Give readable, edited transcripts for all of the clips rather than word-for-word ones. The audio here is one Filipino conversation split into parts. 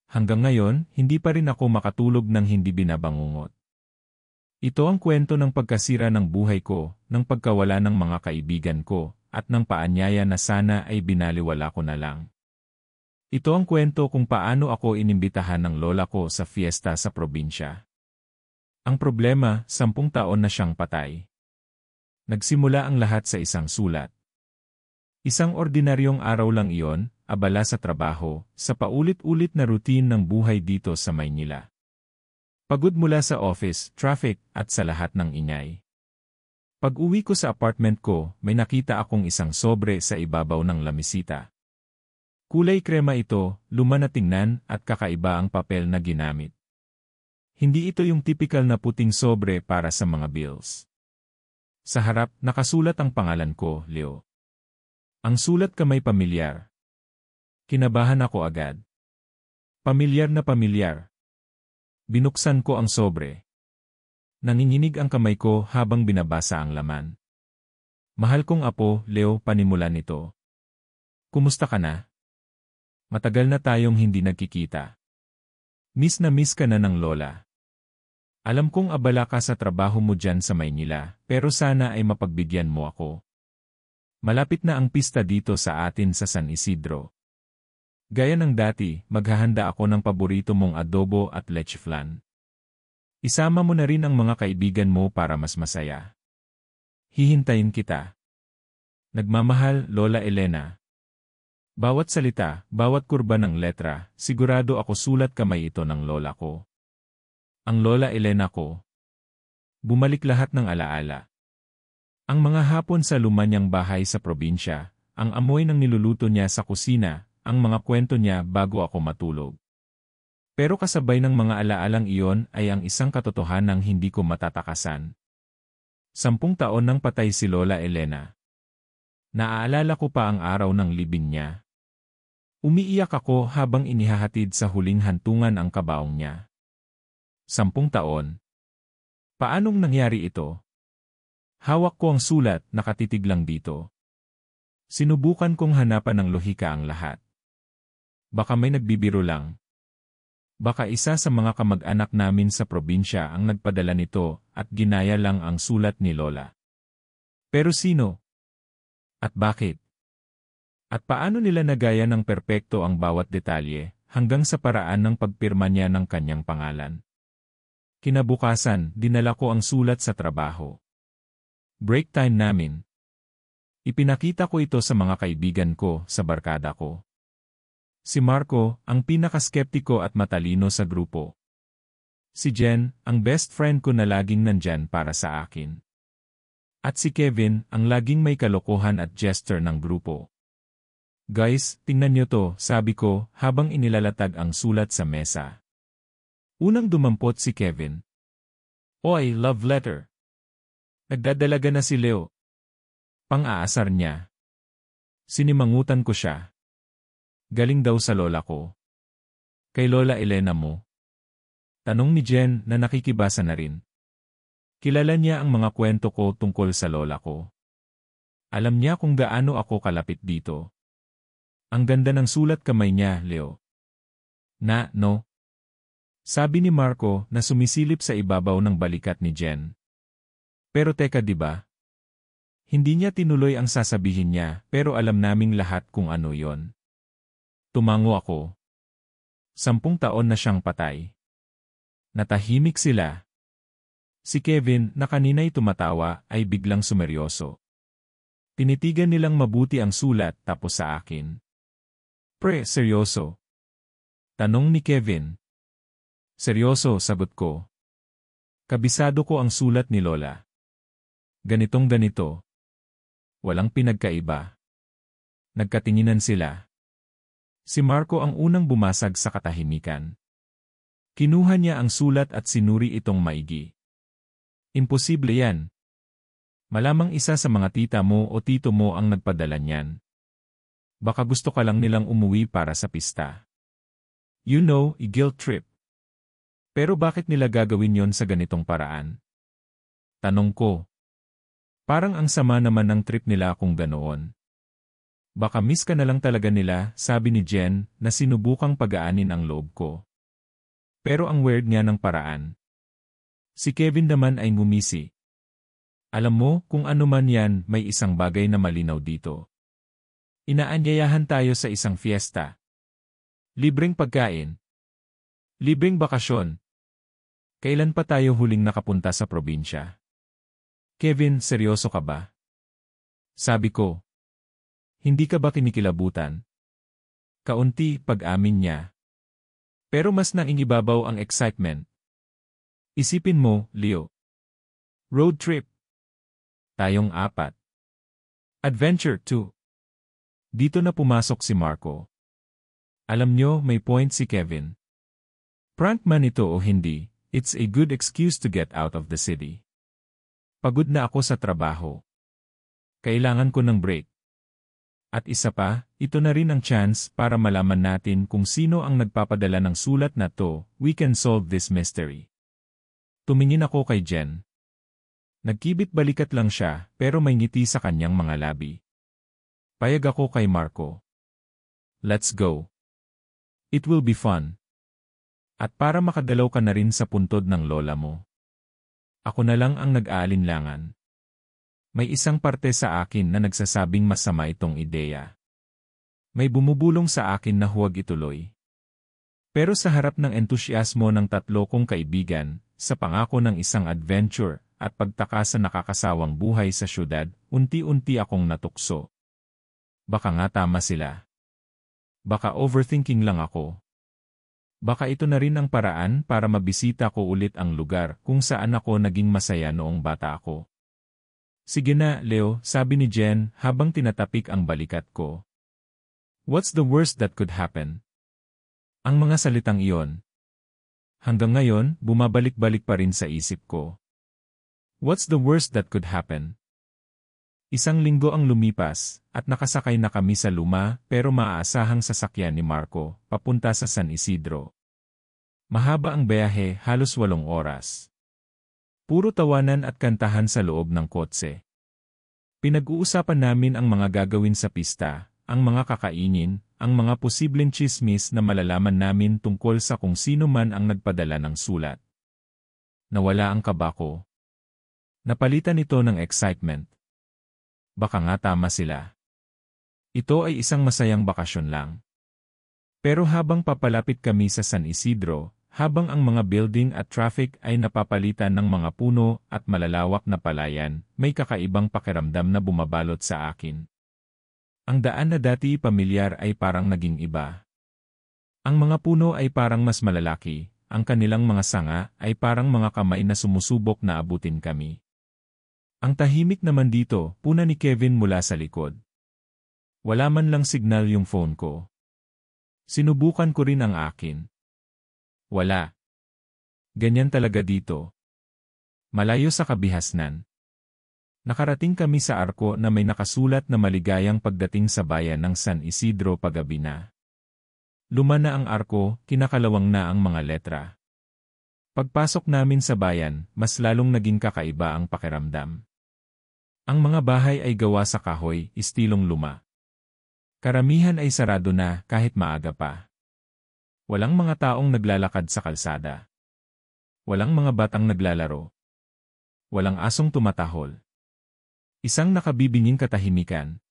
Hanggang ngayon, hindi pa rin ako makatulog ng hindi binabangungot. Ito ang kwento ng pagkasira ng buhay ko, ng pagkawala ng mga kaibigan ko, at ng paanyaya na sana ay binaliwala ko na lang. Ito ang kwento kung paano ako inimbitahan ng lola ko sa fiesta sa probinsya. Ang problema, 10 taon na siyang patay. Nagsimula ang lahat sa isang sulat. Isang ordinaryong araw lang iyon, abala sa trabaho, sa paulit-ulit na routine ng buhay dito sa Maynila. Pagod mula sa office, traffic, at sa lahat ng ingay. Pag-uwi ko sa apartment ko, may nakita akong isang sobre sa ibabaw ng lamisita. Kulay krema ito, luma na tingnan, at kakaiba ang papel na ginamit. Hindi ito yung tipikal na puting sobre para sa mga bills. Sa harap, nakasulat ang pangalan ko, Leo. Ang sulat kamay pamilyar. Kinabahan ako agad. Pamilyar na pamilyar. Binuksan ko ang sobre. Nanginginig ang kamay ko habang binabasa ang laman. Mahal kong apo, Leo, panimula nito. Kumusta ka na? Matagal na tayong hindi nagkikita. Miss na miss ka na ng lola. Alam kong abala ka sa trabaho mo dyan sa Maynila, pero sana ay mapagbigyan mo ako. Malapit na ang pista dito sa atin sa San Isidro. Gaya ng dati, maghahanda ako ng paborito mong adobo at leche flan. Isama mo na rin ang mga kaibigan mo para mas masaya. Hihintayin kita. Nagmamahal, Lola Elena. Bawat salita, bawat kurba ng letra, sigurado ako sulat kamay ito ng lola ko. Ang Lola Elena ko. Bumalik lahat ng alaala. Ang mga hapon sa lumanyang bahay sa probinsya, ang amoy ng niluluto niya sa kusina, ang mga kwento niya bago ako matulog. Pero kasabay ng mga alaalang iyon ay ang isang katotohanang hindi ko matatakasan. 10 taon nang patay si Lola Elena. Naaalala ko pa ang araw ng libing niya. Umiiyak ako habang inihahatid sa huling hantungan ang kabaong niya. 10 taon. Paanong nangyari ito? Hawak ko ang sulat, nakatitig lang dito. Sinubukan kong hanapan ng lohika ang lahat. Baka may nagbibiro lang. Baka isa sa mga kamag-anak namin sa probinsya ang nagpadala nito at ginaya lang ang sulat ni Lola. Pero sino? At bakit? At paano nila nagaya ng perpekto ang bawat detalye hanggang sa paraan ng pagpirma niya ng kanyang pangalan? Kinabukasan, dinala ko ang sulat sa trabaho. Break time namin. Ipinakita ko ito sa mga kaibigan ko, sa barkada ko. Si Marco, ang pinakaskeptiko at matalino sa grupo. Si Jen, ang best friend ko na laging nandyan para sa akin. At si Kevin, ang laging may kalokohan at jester ng grupo. Guys, tingnan niyo to, sabi ko, habang inilalatag ang sulat sa mesa. Unang dumampot si Kevin. Oy, love letter. Nagdadalaga na si Leo. Pang-aasar niya. Sinimangutan ko siya. Galing daw sa lola ko. Kay Lola Elena mo. Tanong ni Jen na nakikibasa na rin. Kilala niya ang mga kwento ko tungkol sa lola ko. Alam niya kung gaano ako kalapit dito. Ang ganda ng sulat kamay niya, Leo. No? Sabi ni Marco na sumisilip sa ibabaw ng balikat ni Jen. Pero teka, di ba? Hindi niya tinuloy ang sasabihin niya, pero alam naming lahat kung ano yon. Tumango ako. 10 taon na siyang patay. Natahimik sila. Si Kevin, na kanina'y tumatawa, ay biglang sumeryoso. Tinitigan nilang mabuti ang sulat tapos sa akin. Pre, seryoso? Tanong ni Kevin. Seryoso, sagot ko. Kabisado ko ang sulat ni Lola. Ganitong ganito. Walang pinagkaiba. Nagkatinginan sila. Si Marco ang unang bumasag sa katahimikan. Kinuha niya ang sulat at sinuri itong maigi. Imposible yan. Malamang isa sa mga tita mo o tito mo ang nagpadala niyan. Baka gusto ka lang nilang umuwi para sa pista. You know, guilt trip. Pero bakit nila gagawin yon sa ganitong paraan? Tanong ko. Parang ang sama naman ng trip nila kung ganoon. Baka miss ka na lang talaga nila, sabi ni Jen, na sinubukang pagaanin ang loob ko. Pero ang weird niya ng paraan. Si Kevin naman ay ngumisi. Alam mo, kung ano man yan, may isang bagay na malinaw dito. Inaanyayahan tayo sa isang fiesta. Libreng pagkain. Libreng bakasyon. Kailan pa tayo huling nakapunta sa probinsya? Kevin, seryoso ka ba? Sabi ko. Hindi ka ba kinikilabutan? Kaunti pag-amin niya. Pero mas naingibabaw ang excitement. Isipin mo, Leo. Road trip. Tayong apat. Adventure 2. Dito na pumasok si Marco. Alam nyo, may point si Kevin. Prank man ito o hindi, it's a good excuse to get out of the city. Pagod na ako sa trabaho. Kailangan ko ng break. At isa pa, ito na rin ang chance para malaman natin kung sino ang nagpapadala ng sulat na to. We can solve this mystery. Tumingin ako kay Jen. Nagkibit-balikat lang siya pero may ngiti sa kanyang mga labi. Payag ako kay Marco. Let's go. It will be fun. At para makadalaw ka na rin sa puntod ng lola mo. Ako na lang ang nag-aalinlangan. May isang parte sa akin na nagsasabing masama itong ideya. May bumubulong sa akin na huwag ituloy. Pero sa harap ng entusyasmo ng tatlo kong kaibigan, sa pangako ng isang adventure, at pagtaka sa nakakasawang buhay sa syudad, unti-unti akong natukso. Baka nga tama sila. Baka overthinking lang ako. Baka ito na rin ang paraan para mabisita ko ulit ang lugar kung saan ako naging masaya noong bata ako. Sige na, Leo, sabi ni Jen habang tinatapik ang balikat ko. What's the worst that could happen? Ang mga salitang iyon. Hanggang ngayon, bumabalik-balik pa rin sa isip ko. What's the worst that could happen? Isang linggo ang lumipas, at nakasakay na kami sa luma pero maaasahang sasakyan ni Marco, papunta sa San Isidro. Mahaba ang biyahe, halos 8 oras. Puro tawanan at kantahan sa loob ng kotse. Pinag-uusapan namin ang mga gagawin sa pista, ang mga kakainin, ang mga posibleng chismis na malalaman namin tungkol sa kung sino man ang nagpadala ng sulat. Nawala ang kaba ko. Napalitan ito ng excitement. Baka nga tama sila. Ito ay isang masayang bakasyon lang. Pero habang papalapit kami sa San Isidro, habang ang mga building at traffic ay napapalitan ng mga puno at malalawak na palayan, may kakaibang pakiramdam na bumabalot sa akin. Ang daan na dati pamilyar ay parang naging iba. Ang mga puno ay parang mas malalaki, ang kanilang mga sanga ay parang mga kamay na sumusubok na abutin kami. Ang tahimik naman dito, puna ni Kevin mula sa likod. Wala man lang signal yung phone ko. Sinubukan ko rin ang akin. Wala. Ganyan talaga dito. Malayo sa kabihasnan. Nakarating kami sa arko na may nakasulat na maligayang pagdating sa bayan ng San Isidro paggabi na. Luma na ang arko, kinakalawang na ang mga letra. Pagpasok namin sa bayan, mas lalong naging kakaiba ang pakiramdam. Ang mga bahay ay gawa sa kahoy, istilong luma. Karamihan ay sarado na kahit maaga pa. Walang mga taong naglalakad sa kalsada. Walang mga batang naglalaro. Walang asong tumatahol. Isang nakabibinging katahimikan.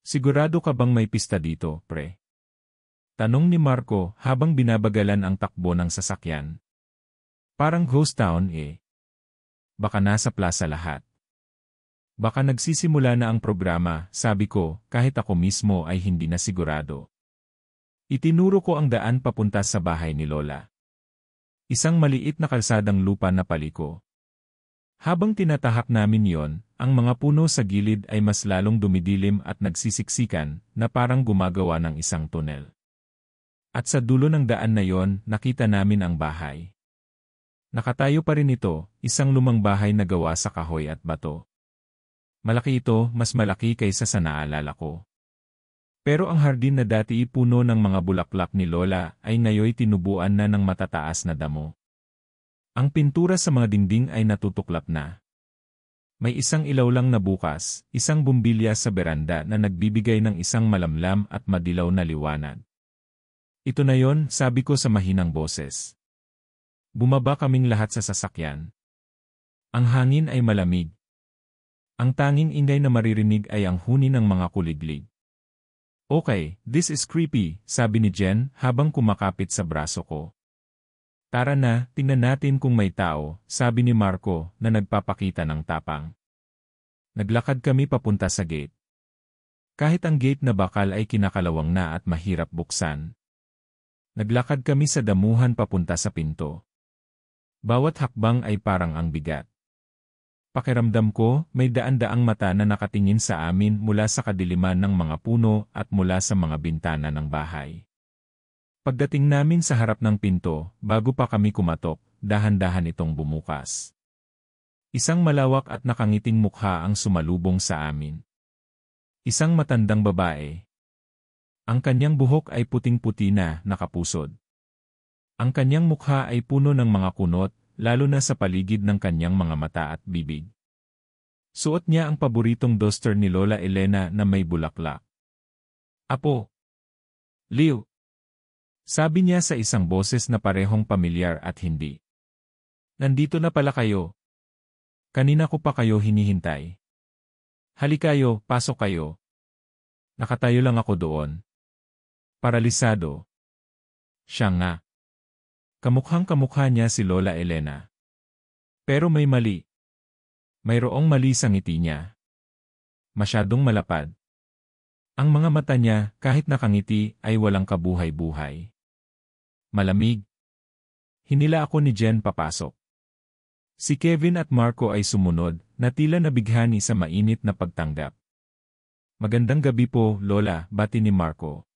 Sigurado ka bang may pista dito, pre? Tanong ni Marco habang binabagalan ang takbo ng sasakyan. Parang ghost town eh. Baka nasa plaza lahat. Baka nagsisimula na ang programa, sabi ko, kahit ako mismo ay hindi na sigurado. Itinuro ko ang daan papunta sa bahay ni Lola. Isang maliit na kalsadang lupa na paliko. Habang tinatahak namin yon, ang mga puno sa gilid ay mas lalong dumidilim at nagsisiksikan na parang gumagawa ng isang tunel. At sa dulo ng daan na yon, nakita namin ang bahay. Nakatayo pa rin ito, isang lumang bahay na gawa sa kahoy at bato. Malaki ito, mas malaki kaysa sa naalala ko. Pero ang hardin na dati puno ng mga bulaklak ni Lola ay ngayoy tinubuan na ng matataas na damo. Ang pintura sa mga dingding ay natutuklap na. May isang ilaw lang na bukas, isang bumbilya sa beranda na nagbibigay ng isang malamlam at madilaw na liwanag. Ito na yon, sabi ko sa mahinang boses. Bumaba kaming lahat sa sasakyan. Ang hangin ay malamig. Ang tanging ingay na maririnig ay ang huni ng mga kuliglig. Okay, this is creepy, sabi ni Jen habang kumakapit sa braso ko. Tara na, tingnan natin kung may tao, sabi ni Marco na nagpapakita ng tapang. Naglakad kami papunta sa gate. Kahit ang gate na bakal ay kinakalawang na at mahirap buksan. Naglakad kami sa damuhan papunta sa pinto. Bawat hakbang ay parang ang bigat. Pakiramdam ko, may daan-daang mata na nakatingin sa amin mula sa kadiliman ng mga puno at mula sa mga bintana ng bahay. Pagdating namin sa harap ng pinto, bago pa kami kumatok, dahan-dahan itong bumukas. Isang malawak at nakangiting mukha ang sumalubong sa amin. Isang matandang babae. Ang kanyang buhok ay puting-puti na, nakapusod. Ang kanyang mukha ay puno ng mga kunot, lalo na sa paligid ng kanyang mga mata at bibig. Suot niya ang paboritong duster ni Lola Elena na may bulaklak. Apo. Liw. Sabi niya sa isang boses na parehong pamilyar at hindi. Nandito na pala kayo. Kanina ko pa kayo hinihintay. Halikayo, pasok kayo. Nakatayo lang ako doon. Paralisado. Siya nga. Kamukhang-kamukha niya si Lola Elena. Pero may mali. Mayroong mali sa ngiti niya. Masyadong malapad. Ang mga mata niya, kahit nakangiti, ay walang kabuhay-buhay. Malamig. Hinila ako ni Jen papasok. Si Kevin at Marco ay sumunod, na tila nabighani sa mainit na pagtanggap. Magandang gabi po, Lola, bati ni Marco.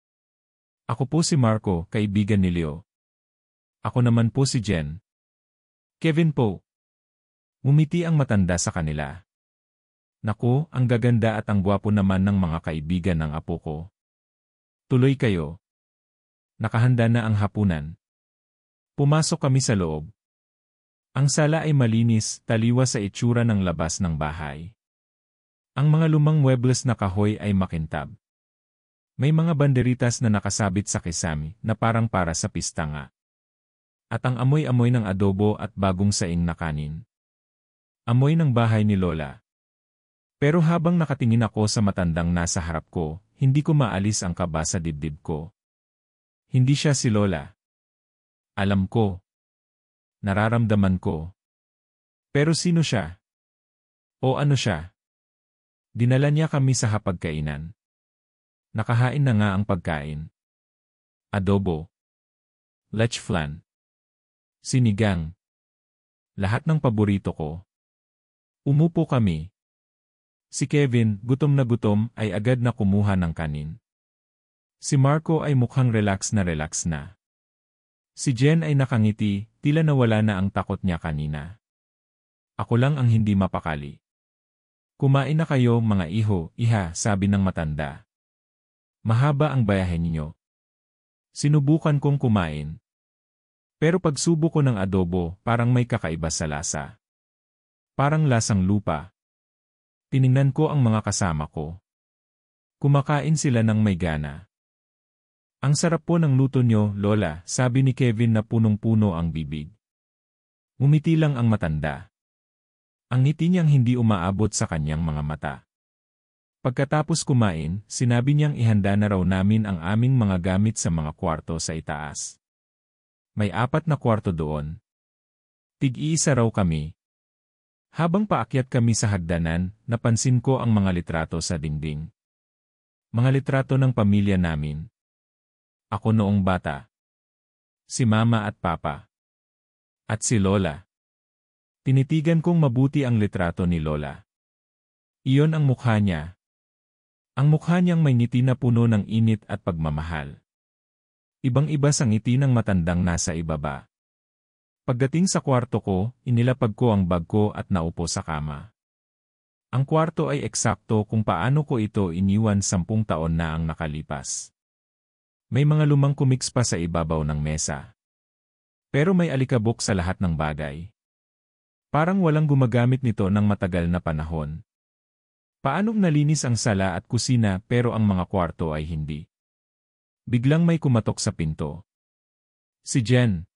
Ako po si Marco, kaibigan ni Leo. Ako naman po si Jen. Kevin po. Umiti ang matanda sa kanila. Naku, ang gaganda at ang gwapo naman ng mga kaibigan ng apo ko. Tuloy kayo. Nakahanda na ang hapunan. Pumasok kami sa loob. Ang sala ay malinis, taliwas sa itsura ng labas ng bahay. Ang mga lumang muebles na kahoy ay makintab. May mga banderitas na nakasabit sa kisame na parang para sa pista nga. At ang amoy-amoy ng adobo at bagong saing na kanin. Amoy ng bahay ni Lola. Pero habang nakatingin ako sa matandang nasa harap ko, hindi ko maalis ang kaba sa dibdib ko. Hindi siya si Lola. Alam ko. Nararamdaman ko. Pero sino siya? O ano siya? Dinala niya kami sa hapagkainan. Nakahain na nga ang pagkain. Adobo. Lech flan. Sinigang. Lahat ng paborito ko. Umupo kami. Si Kevin, gutom na gutom, ay agad na kumuha ng kanin. Si Marco ay mukhang relax na. Si Jen ay nakangiti, tila nawala na ang takot niya kanina. Ako lang ang hindi mapakali. Kumain na kayo mga iho, iha, sabi ng matanda. Mahaba ang bayahe ninyo. Sinubukan kong kumain. Pero pagsubok ko ng adobo, parang may kakaiba sa lasa. Parang lasang lupa. Tiningnan ko ang mga kasama ko. Kumakain sila ng may gana. Ang sarap po ng luto nyo, Lola, sabi ni Kevin na punong-puno ang bibig. Umiti lang ang matanda. Ang ngiti niyang hindi umaabot sa kanyang mga mata. Pagkatapos kumain, sinabi niyang ihanda na raw namin ang aming mga gamit sa mga kwarto sa itaas. May 4 na kwarto doon. Tig-iisa raw kami. Habang paakyat kami sa hagdanan, napansin ko ang mga litrato sa dingding. Mga litrato ng pamilya namin. Ako noong bata. Si Mama at Papa. At si Lola. Tinitigan kong mabuti ang litrato ni Lola. Iyon ang mukha niya. Ang mukha niyang may ngiti na puno ng init at pagmamahal. Ibang-iba sa ngiti ng matandang nasa ibaba. Pagdating sa kwarto ko, inilapag ko ang bag ko at naupo sa kama. Ang kwarto ay eksakto kung paano ko ito iniwan 10 taon na ang nakalipas. May mga lumang comics pa sa ibabaw ng mesa. Pero may alikabok sa lahat ng bagay. Parang walang gumagamit nito ng matagal na panahon. Paanong nalinis ang sala at kusina pero ang mga kwarto ay hindi? Biglang may kumatok sa pinto. Si Jen.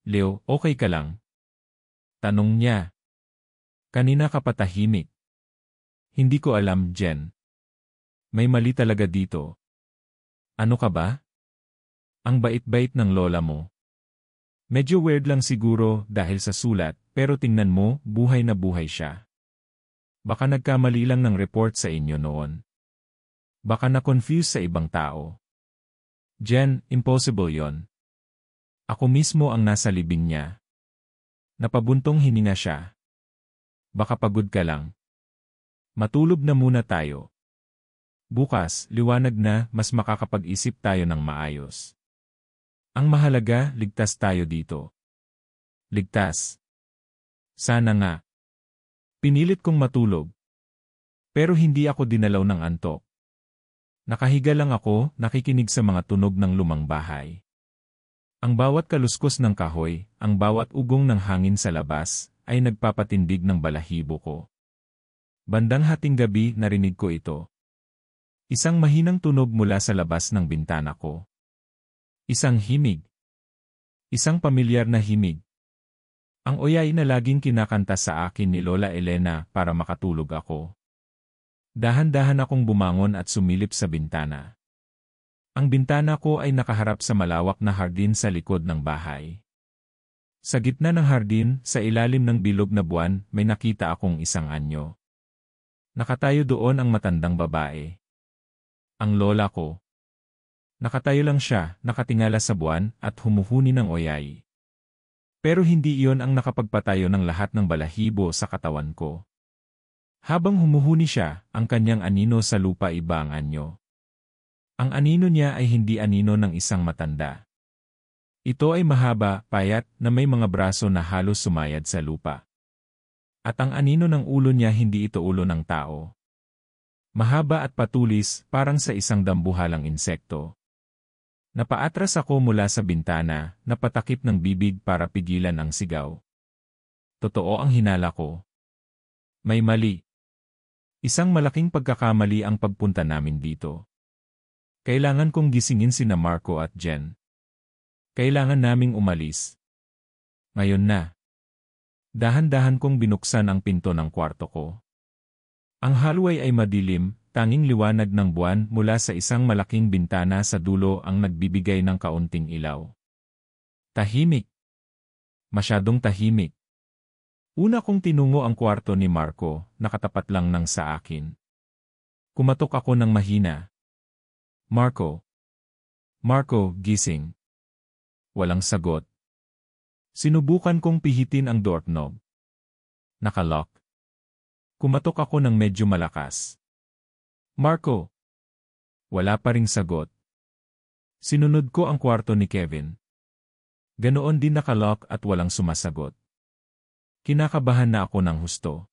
Leo, okay ka lang? Tanong niya. Kanina ka pa tahimik. Hindi ko alam, Jen. May mali talaga dito. Ano ka ba? Ang bait-bait ng lola mo. Medyo weird lang siguro dahil sa sulat, pero tingnan mo, buhay na buhay siya. Baka nagkamali lang ng report sa inyo noon. Baka na-confuse sa ibang tao. Jen, impossible yon. Ako mismo ang nasa libing niya. Napabuntong hininga siya. Baka pagod ka lang. Matulog na muna tayo. Bukas, liwanag na, mas makakapag-isip tayo ng maayos. Ang mahalaga, ligtas tayo dito. Ligtas. Sana nga. Pinilit kong matulog. Pero hindi ako dinalaw ng antok. Nakahiga lang ako, nakikinig sa mga tunog ng lumang bahay. Ang bawat kaluskos ng kahoy, ang bawat ugong ng hangin sa labas, ay nagpapatindig ng balahibo ko. Bandang hating gabi narinig ko ito. Isang mahinang tunog mula sa labas ng bintana ko. Isang himig. Isang pamilyar na himig. Ang oyay na laging kinakanta sa akin ni Lola Elena para makatulog ako. Dahan-dahan akong bumangon at sumilip sa bintana. Ang bintana ko ay nakaharap sa malawak na hardin sa likod ng bahay. Sa gitna ng hardin, sa ilalim ng bilog na buwan, may nakita akong isang anyo. Nakatayo doon ang matandang babae. Ang lola ko. Nakatayo lang siya, nakatingala sa buwan, at humuhuni ng oyay. Pero hindi iyon ang nakapagpatayo ng lahat ng balahibo sa katawan ko. Habang humuhuni siya, ang kanyang anino sa lupa iba ang anyo. Ang anino niya ay hindi anino ng isang matanda. Ito ay mahaba, payat, na may mga braso na halos sumayad sa lupa. At ang anino ng ulo niya hindi ito ulo ng tao. Mahaba at patulis, parang sa isang dambuhalang insekto. Napaatras ako mula sa bintana, napatakip ng bibig para pigilan ang sigaw. Totoo ang hinala ko. May mali. Isang malaking pagkakamali ang pagpunta namin dito. Kailangan kong gisingin sina Marco at Jen. Kailangan naming umalis. Ngayon na. Dahan-dahan kong binuksan ang pinto ng kwarto ko. Ang hallway ay madilim, tanging liwanag ng buwan mula sa isang malaking bintana sa dulo ang nagbibigay ng kaunting ilaw. Tahimik. Masyadong tahimik. Una kong tinungo ang kwarto ni Marco, nakatapat lang nang sa akin. Kumatok ako ng mahina. Marco. Marco, gising. Walang sagot. Sinubukan kong pihitin ang doorknob. Nakalock. Kumatok ako ng medyo malakas. Marco. Wala pa ring sagot. Sinunod ko ang kwarto ni Kevin. Ganoon din nakalock at walang sumasagot. Kinakabahan na ako ng husto.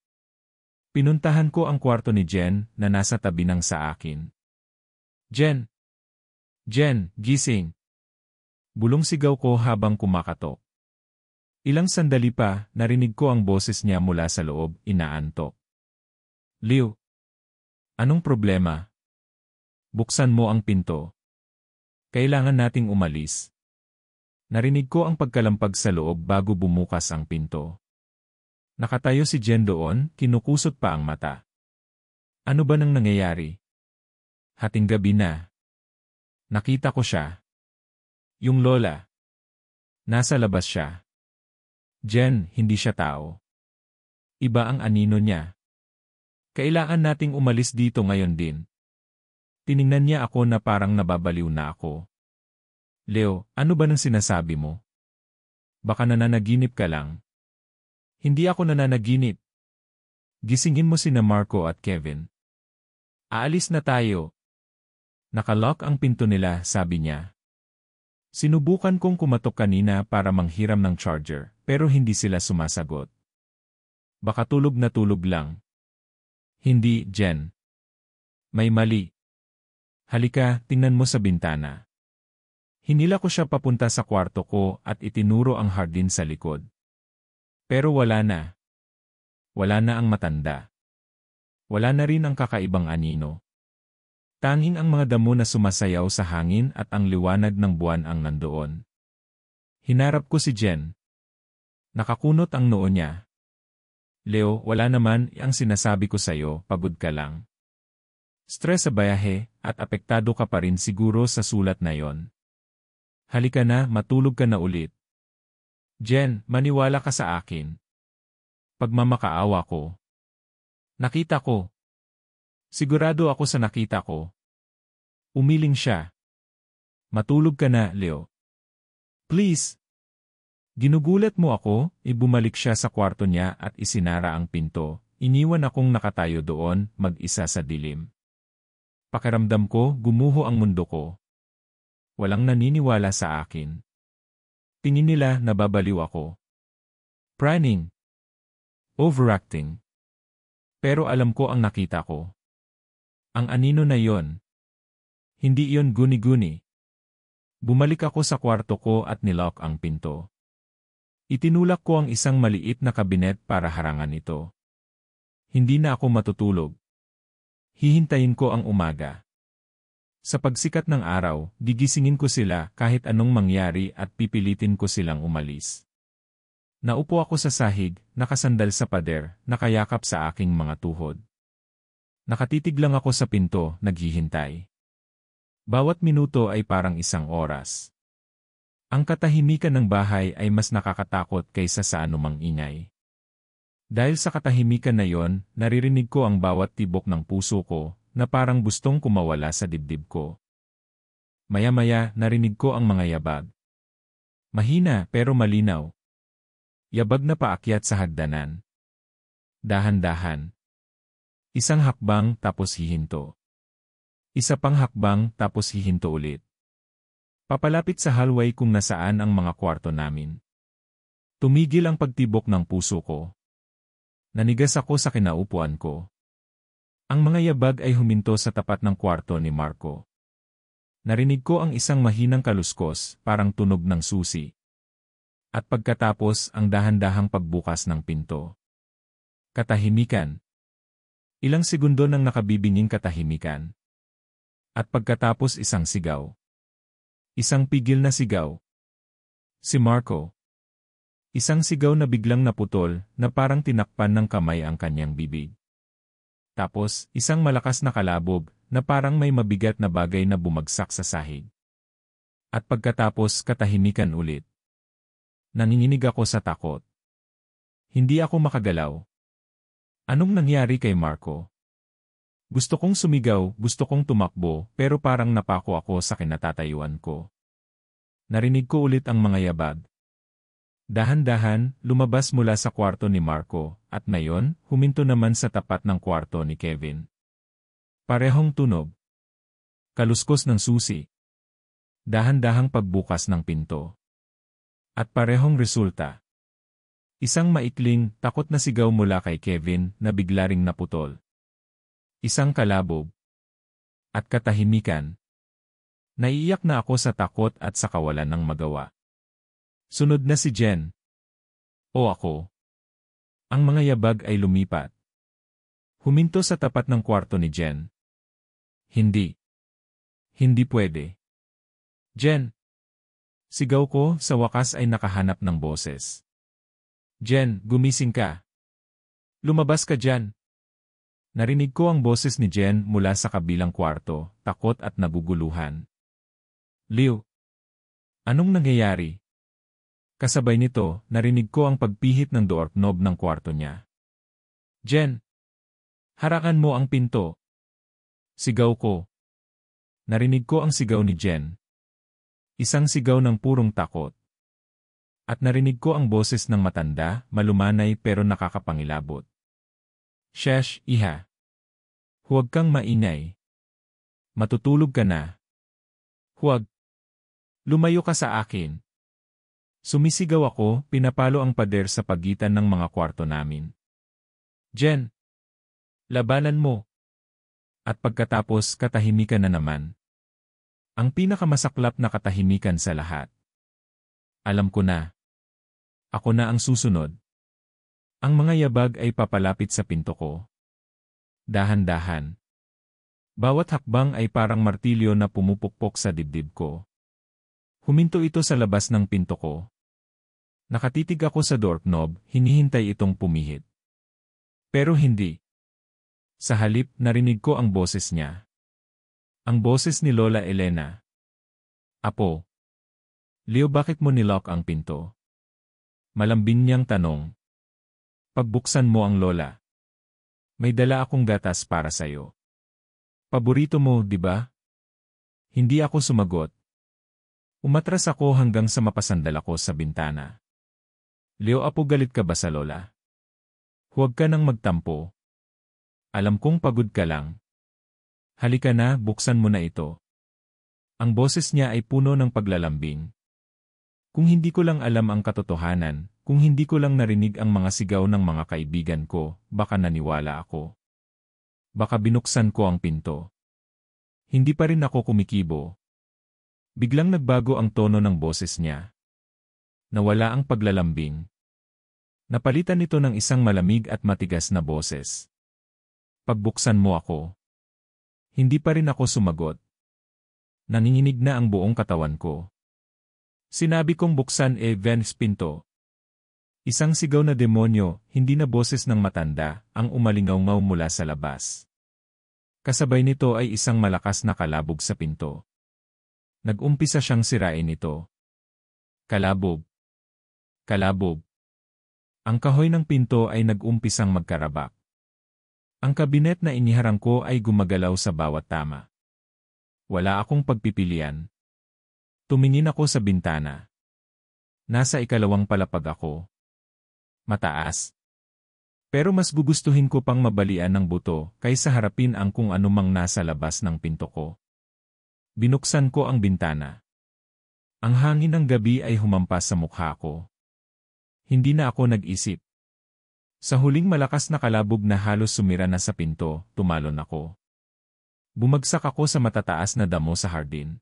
Pinuntahan ko ang kwarto ni Jen na nasa tabi ng sa akin. Jen! Jen, gising! Bulong sigaw ko habang kumakatok. Ilang sandali pa, narinig ko ang boses niya mula sa loob, inaantok. Leo! Anong problema? Buksan mo ang pinto. Kailangan nating umalis. Narinig ko ang pagkalampag sa loob bago bumukas ang pinto. Nakatayo si Jen doon, kinukusot pa ang mata. Ano ba nang nangyayari? Hating gabi na. Nakita ko siya. Yung lola. Nasa labas siya. Jen, hindi siya tao. Iba ang anino niya. Kailangan nating umalis dito ngayon din. Tiningnan niya ako na parang nababaliw na ako. Leo, ano ba nang sinasabi mo? Baka nananaginip ka lang. Hindi ako nananaginip. Gisingin mo sina Marco at Kevin. Aalis na tayo. Nakalock ang pinto nila, sabi niya. Sinubukan kong kumatok kanina para manghiram ng charger, pero hindi sila sumasagot. Baka tulog na tulog lang. Hindi, Jen. May mali. Halika, tingnan mo sa bintana. Hinila ko siya papunta sa kwarto ko at itinuro ang hardin sa likod. Pero wala na. Wala na ang matanda. Wala na rin ang kakaibang anino. Tanging ang mga damo na sumasayaw sa hangin at ang liwanag ng buwan ang nandoon. Hinarap ko si Jen. Nakakunot ang noo niya. Leo, wala naman ang sinasabi ko sa'yo, pagod ka lang. Stress sa bayahe, at apektado ka pa rin siguro sa sulat na yon. Halika na, matulog ka na ulit. Jen, maniwala ka sa akin. Pagmamakaawa ko. Nakita ko. Sigurado ako sa nakita ko. Umiling siya. Matulog ka na, Leo. Please. Ginugulat mo ako, bumalik siya sa kwarto niya at isinara ang pinto. Iniwan akong nakatayo doon, mag-isa sa dilim. Pakiramdam ko, gumuho ang mundo ko. Walang naniniwala sa akin. Tingin nila nababaliw ako. Praning. Overacting. Pero alam ko ang nakita ko. Ang anino na yon. Hindi iyon guni-guni. Bumalik ako sa kwarto ko at nilock ang pinto. Itinulak ko ang isang maliit na kabinet para harangan ito. Hindi na ako matutulog. Hihintayin ko ang umaga. Sa pagsikat ng araw, gigisingin ko sila kahit anong mangyari at pipilitin ko silang umalis. Naupo ako sa sahig, nakasandal sa pader, nakayakap sa aking mga tuhod. Nakatitig lang ako sa pinto, naghihintay. Bawat minuto ay parang isang oras. Ang katahimikan ng bahay ay mas nakakatakot kaysa sa anumang ingay. Dahil sa katahimikan na yon, naririnig ko ang bawat tibok ng puso ko, na parang gustong kumawala sa dibdib ko. Maya-maya, narinig ko ang mga yabag. Mahina pero malinaw. Yabag na paakyat sa hagdanan. Dahan-dahan. Isang hakbang tapos hihinto. Isa pang hakbang tapos hihinto ulit. Papalapit sa hallway kung nasaan ang mga kwarto namin. Tumigil ang pagtibok ng puso ko. Nanigas ako sa kinaupuan ko. Ang mga yabag ay huminto sa tapat ng kwarto ni Marco. Narinig ko ang isang mahinang kaluskos, parang tunog ng susi. At pagkatapos ang dahan-dahang pagbukas ng pinto. Katahimikan. Ilang segundo nang nakabibinging katahimikan. At pagkatapos isang sigaw. Isang pigil na sigaw. Si Marco. Isang sigaw na biglang naputol, na parang tinakpan ng kamay ang kanyang bibig. Tapos, isang malakas na kalabog, na parang may mabigat na bagay na bumagsak sa sahig. At pagkatapos katahimikan ulit. Nanginginig ako sa takot. Hindi ako makagalaw. Anong nangyari kay Marco? Gusto kong sumigaw, gusto kong tumakbo, pero parang napako ako sa kinatatayuan ko. Narinig ko ulit ang mga yabag. Dahan-dahan, lumabas mula sa kwarto ni Marco, at ngayon, huminto naman sa tapat ng kwarto ni Kevin. Parehong tunog. Kaluskos ng susi. Dahan-dahang pagbukas ng pinto. At parehong resulta. Isang maikling, takot na sigaw mula kay Kevin na bigla ring naputol. Isang kalabog. At katahimikan. Naiiyak na ako sa takot at sa kawalan ng magawa. Sunod na si Jen. O ako. Ang mga yabag ay lumipat. Huminto sa tapat ng kwarto ni Jen. Hindi. Hindi pwede. Jen. Sigaw ko, sa wakas ay nakahanap ng boses. Jen, gumising ka. Lumabas ka dyan. Narinig ko ang boses ni Jen mula sa kabilang kwarto, takot at naguguluhan. Leo. Anong nangyayari? Kasabay nito, narinig ko ang pagpihit ng doorknob ng kwarto niya. Jen. Harakan mo ang pinto. Sigaw ko. Narinig ko ang sigaw ni Jen. Isang sigaw ng purong takot. At narinig ko ang boses ng matanda, malumanay pero nakakapangilabot. Shesh, iha. Huwag kang maingay. Matutulog ka na. Huwag. Lumayo ka sa akin. Sumisigaw ako, pinapalo ang pader sa pagitan ng mga kwarto namin. Jen. Labanan mo. At pagkatapos katahimikan na naman. Ang pinakamasaklap na katahimikan sa lahat. Alam ko na. Ako na ang susunod. Ang mga yabag ay papalapit sa pinto ko. Dahan-dahan. Bawat hakbang ay parang martilyo na pumupukpok sa dibdib ko. Huminto ito sa labas ng pinto ko. Nakatitig ako sa doorknob, hinihintay itong pumihit. Pero hindi. Sa halip, narinig ko ang boses niya. Ang boses ni Lola Elena. Apo. Leo, bakit mo nilock ang pinto? Malambing niyang tanong. Pagbuksan mo ang lola. May dala akong gatas para sayo. Paborito mo, di ba? Hindi ako sumagot. Umatras ako hanggang sa mapasandal ako sa bintana. Leo, apo, galit ka ba sa lola? Huwag ka nang magtampo. Alam kong pagod ka lang. Halika na, buksan mo na ito. Ang boses niya ay puno ng paglalambing. Kung hindi ko lang alam ang katotohanan, kung hindi ko lang narinig ang mga sigaw ng mga kaibigan ko, baka naniwala ako. Baka binuksan ko ang pinto. Hindi pa rin ako kumikibo. Biglang nagbago ang tono ng boses niya. Nawala ang paglalambing. Napalitan nito ng isang malamig at matigas na boses. Pagbuksan mo ako. Hindi pa rin ako sumagot. Nanginginig na ang buong katawan ko. Sinabi kong buksan Vance pinto. Isang sigaw na demonyo, hindi na boses ng matanda, ang umalingaw-ngaw mula sa labas. Kasabay nito ay isang malakas na kalabog sa pinto. Nag-umpisa siyang sirain ito. Kalabog. Kalabog. Ang kahoy ng pinto ay nag-umpisang magkarabak. Ang kabinet na iniharang ko ay gumagalaw sa bawat tama. Wala akong pagpipilian. Tumingin ako sa bintana. Nasa ikalawang palapag ako. Mataas. Pero mas gugustuhin ko pang mabalian ng buto kaysa harapin ang kung anumang nasa labas ng pinto ko. Binuksan ko ang bintana. Ang hangin ng gabi ay humampas sa mukha ko. Hindi na ako nag-isip. Sa huling malakas na kalabog na halos sumira na sa pinto, tumalon ako. Bumagsak ako sa matataas na damo sa hardin.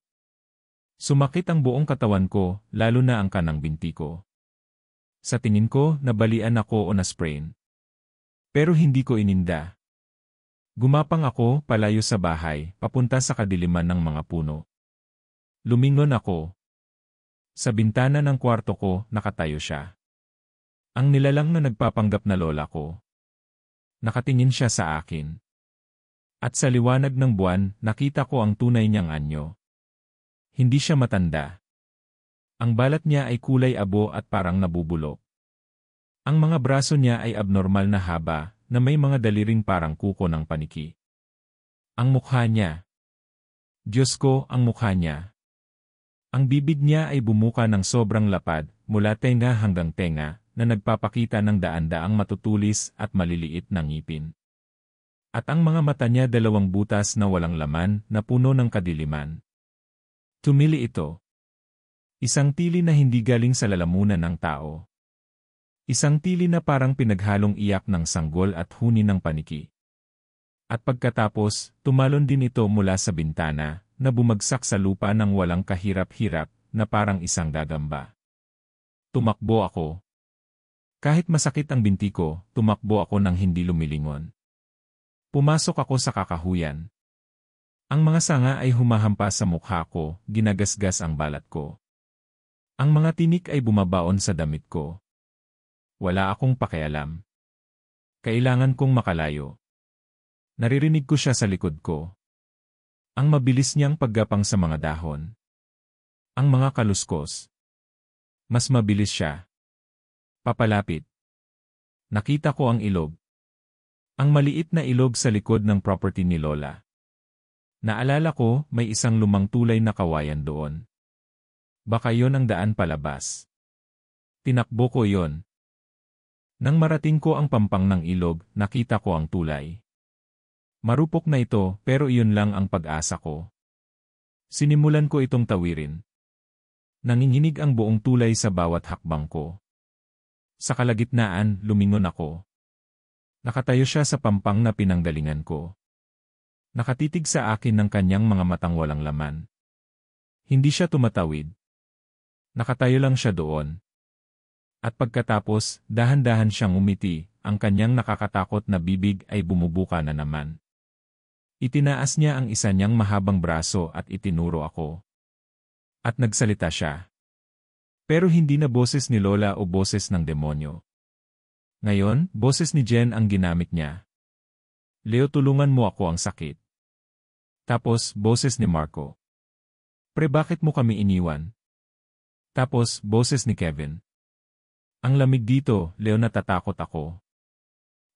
Sumakit ang buong katawan ko, lalo na ang kanang binti ko. Sa tingin ko, nabalian ako o na-sprain. Pero hindi ko ininda. Gumapang ako, palayo sa bahay, papunta sa kadiliman ng mga puno. Lumingon ako. Sa bintana ng kwarto ko, nakatayo siya. Ang nilalang na nagpapanggap na lola ko. Nakatingin siya sa akin. At sa liwanag ng buwan, nakita ko ang tunay niyang anyo. Hindi siya matanda. Ang balat niya ay kulay abo at parang nabubulok. Ang mga braso niya ay abnormal na haba, na may mga daliring parang kuko ng paniki. Ang mukha niya. Diyos ko, ang mukha niya. Ang bibig niya ay bumuka ng sobrang lapad, mula tenga hanggang tenga, na nagpapakita ng daan-daang matutulis at maliliit na ngipin. At ang mga mata niya dalawang butas na walang laman, na puno ng kadiliman. Tumili ito. Isang tili na hindi galing sa lalamunan ng tao. Isang tili na parang pinaghalong iyak ng sanggol at huni ng paniki. At pagkatapos, tumalon din ito mula sa bintana, na bumagsak sa lupa ng walang kahirap-hirap, na parang isang gagamba. Tumakbo ako. Kahit masakit ang binti ko, tumakbo ako nang hindi lumilingon. Pumasok ako sa kakahuyan. Ang mga sanga ay humahampas sa mukha ko, ginagasgas ang balat ko. Ang mga tinik ay bumabaon sa damit ko. Wala akong pakialam. Kailangan kong makalayo. Naririnig ko siya sa likod ko. Ang mabilis niyang paggapang sa mga dahon. Ang mga kaluskos. Mas mabilis siya. Papalapit. Nakita ko ang ilog. Ang maliit na ilog sa likod ng property ni Lola. Naalala ko, may isang lumang tulay na kawayan doon. Baka yon ang daan palabas. Tinakbo ko yon. Nang marating ko ang pampang ng ilog, nakita ko ang tulay. Marupok na ito, pero iyon lang ang pag-asa ko. Sinimulan ko itong tawirin. Nanginginig ang buong tulay sa bawat hakbang ko. Sa kalagitnaan, lumingon ako. Nakatayo siya sa pampang na pinanggalingan ko. Nakatitig sa akin ng kanyang mga matang walang laman. Hindi siya tumatawid. Nakatayo lang siya doon. At pagkatapos, dahan-dahan siyang umiti, ang kanyang nakakatakot na bibig ay bumubuka na naman. Itinaas niya ang isa niyang mahabang braso at itinuro ako. At nagsalita siya. Pero hindi na boses ni Lola o boses ng demonyo. Ngayon, boses ni Jen ang ginamit niya. Leo, tulungan mo ako, ang sakit. Tapos, boses ni Marco. Pre, bakit mo kami iniwan? Tapos, boses ni Kevin. Ang lamig dito, Leo, natatakot ako.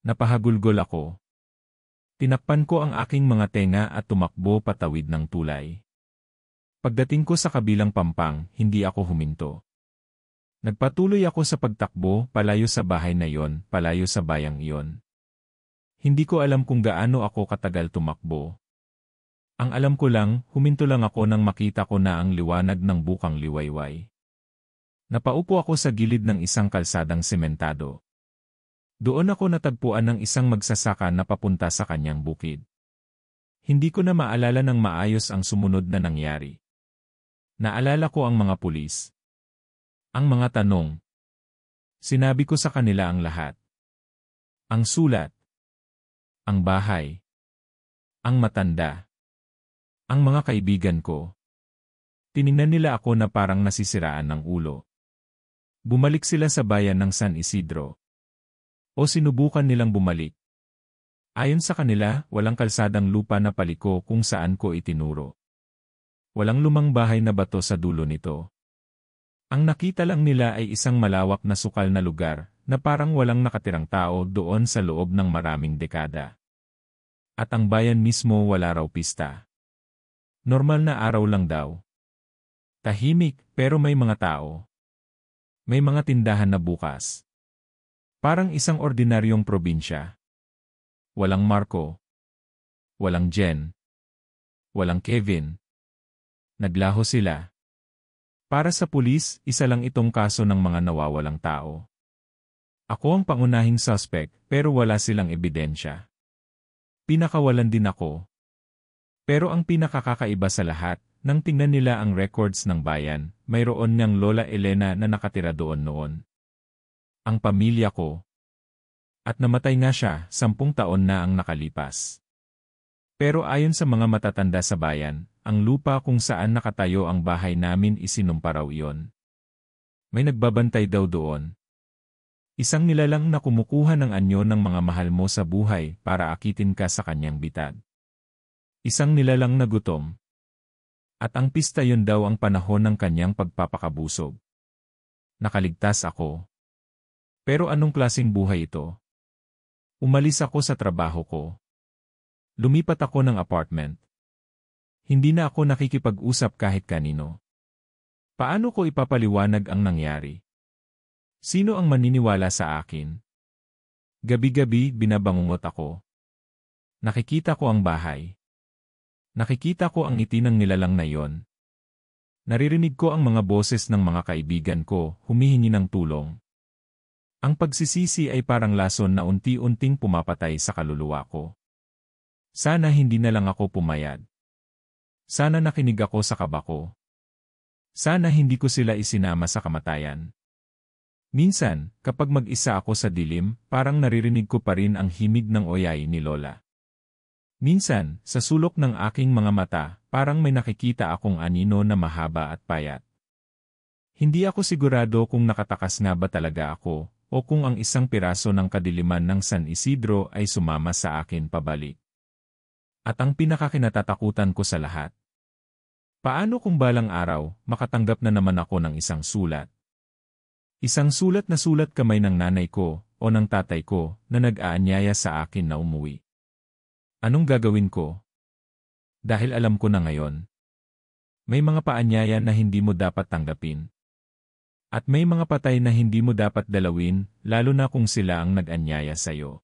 Napahagulgol ako. Tinakpan ko ang aking mga tenga at tumakbo patawid ng tulay. Pagdating ko sa kabilang pampang, hindi ako huminto. Nagpatuloy ako sa pagtakbo, palayo sa bahay na iyon, palayo sa bayang iyon. Hindi ko alam kung gaano ako katagal tumakbo. Ang alam ko lang, huminto lang ako nang makita ko na ang liwanag ng bukang liwayway. Napaupo ako sa gilid ng isang kalsadang sementado. Doon ako natagpuan ng isang magsasaka na papunta sa kanyang bukid. Hindi ko na maalala ng maayos ang sumunod na nangyari. Naalala ko ang mga pulis. Ang mga tanong. Sinabi ko sa kanila ang lahat. Ang sulat. Ang bahay. Ang matanda. Ang mga kaibigan ko. Tiningnan nila ako na parang nasisiraan ng ulo. Bumalik sila sa bayan ng San Isidro. O sinubukan nilang bumalik. Ayon sa kanila, walang kalsadang lupa na paliko kung saan ko itinuro. Walang lumang bahay na bato sa dulo nito. Ang nakita lang nila ay isang malawak na sukal na lugar na parang walang nakatirang tao doon sa loob ng maraming dekada. At ang bayan mismo wala raw pista. Normal na araw lang daw. Tahimik, pero may mga tao. May mga tindahan na bukas. Parang isang ordinaryong probinsya. Walang Marco. Walang Jen. Walang Kevin. Naglaho sila. Para sa pulis, isa lang itong kaso ng mga nawawalang tao. Ako ang pangunahing suspect, pero wala silang ebidensya. Pinakawalan din ako. Pero ang pinakakakaiba sa lahat, nang tingnan nila ang records ng bayan, mayroon niyang Lola Elena na nakatira doon noon. Ang pamilya ko. At namatay nga siya, 10 taon na ang nakalipas. Pero ayon sa mga matatanda sa bayan, ang lupa kung saan nakatayo ang bahay namin isinumpa raw iyon. May nagbabantay daw doon. Isang nilalang na kumukuha ng anyo ng mga mahal mo sa buhay para akitin ka sa kanyang bitad. Isang nilalang na gutom. At ang pista yun daw ang panahon ng kanyang pagpapakabusog. Nakaligtas ako. Pero anong klaseng buhay ito? Umalis ako sa trabaho ko. Lumipat ako ng apartment. Hindi na ako nakikipag-usap kahit kanino. Paano ko ipapaliwanag ang nangyari? Sino ang maniniwala sa akin? Gabi-gabi binabangungot ako. Nakikita ko ang bahay. Nakikita ko ang ngiti ng nilalang na iyon. Naririnig ko ang mga boses ng mga kaibigan ko, humihingi ng tulong. Ang pagsisisi ay parang lason na unti-unting pumapatay sa kaluluwa ko. Sana hindi na lang ako pumayad. Sana nakinig ako sa kaba ko. Sana hindi ko sila isinama sa kamatayan. Minsan, kapag mag-isa ako sa dilim, parang naririnig ko pa rin ang himig ng oyay ni Lola. Minsan, sa sulok ng aking mga mata, parang may nakikita akong anino na mahaba at payat. Hindi ako sigurado kung nakatakas nga ba talaga ako, o kung ang isang piraso ng kadiliman ng San Isidro ay sumama sa akin pabalik. At ang pinakakinatatakutan ko sa lahat. Paano kung balang araw, makatanggap na naman ako ng isang sulat? Isang sulat na sulat kamay ng nanay ko, o ng tatay ko, na nag-aanyaya sa akin na umuwi. Anong gagawin ko? Dahil alam ko na ngayon. May mga paanyaya na hindi mo dapat tanggapin. At may mga patay na hindi mo dapat dalawin, lalo na kung sila ang nag-anyaya sa'yo.